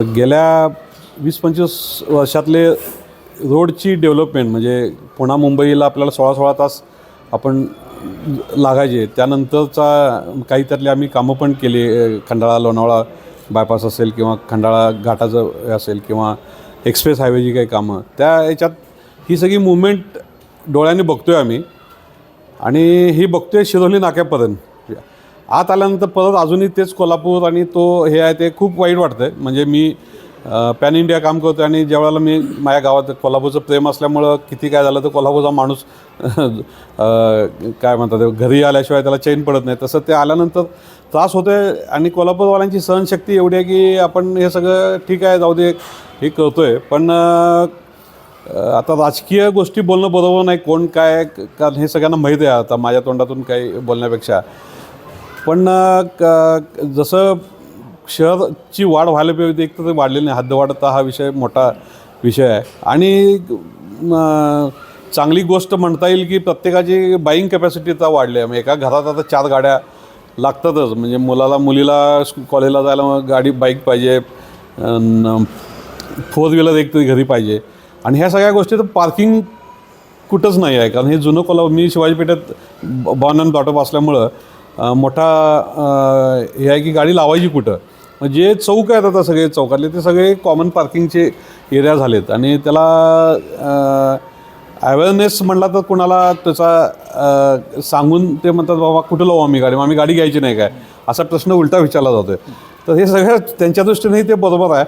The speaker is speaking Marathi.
गेल्या 20-25 वर्षातले रोडची डेव्हलपमेंट म्हणजे पुणा मुंबईला आपल्याला 16-16 तास आपण लागायचे. त्यानंतरचा काही त्यातली आम्ही कामं पण केली. खंडाळा लोणावळा बायपास असेल किंवा खंडाळा घाटाचं असेल किंवा एक्सप्रेस हायवेची काही कामं, त्या याच्यात ही सगळी मुवमेंट डोळ्यांनी बघतो आहे आम्ही. आणि ही बघतो आहे शिरोली नाक्यापर्यंत. आत आल्यानंतर परत अजूनही तेच कोल्हापूर आणि तो हे आहे ते खूप वाईट वाटतं आहे. म्हणजे मी पॅन इंडिया काम करतो आणि ज्यावेळेला मी माझ्या गावात कोल्हापूरचं प्रेम असल्यामुळं किती काय झालं तर कोल्हापूरचा माणूस काय म्हणतात घरी आल्याशिवाय त्याला चैन पडत नाही. तसं ते आल्यानंतर त्रास होतो आहे. आणि कोल्हापूरवाल्यांची सहनशक्ती एवढी आहे की आपण हे सगळं ठीक आहे जाऊ दे हे करतो आहे. पण आता राजकीय गोष्टी बोलणं बरोबर नाही. कोण काय, कारण हे सगळ्यांना माहीत आहे आता माझ्या तोंडातून काही बोलण्यापेक्षा. पण जसं शहराची वाढ व्हायला पाहिजे एक तर ते वाढलेली नाही. हद्दवाढचा हा विषय मोठा विषय आहे. आणि चांगली गोष्ट म्हणता येईल की प्रत्येकाची बाईंग कॅपॅसिटी आता वाढली आहे. एका घरात आता 4 गाड्या लागतातच. म्हणजे मुलीला कॉलेजला जायला गाडी बाईक पाहिजे, 4 व्हीलर एक तरी घरी पाहिजे. आणि ह्या सगळ्या गोष्टी तर पार्किंग कुठंच नाही आहे. कारण हे जुनं कोल्हापूर, मी शिवाजी पेठेत बॉर्न अँड ब्रॉट अप असल्यामुळं मोठा हे आहे की गाडी लावायची कुठं. म्हणजे चौक आहेत आता सगळे चौकातले ते सगळे कॉमन पार्किंगचे एरिया झालेत. आणि त्याला अवेअरनेस म्हणला तर कुणाला त्याचा सांगून ते म्हणतात बाबा कुठं लावू आम्ही गाडी, मग आम्ही गाडी घ्यायची नाही काय, असा प्रश्न उलटा विचारला जातो आहे. तर हे सगळं त्यांच्या दृष्टीनेही ते बरोबर आहे.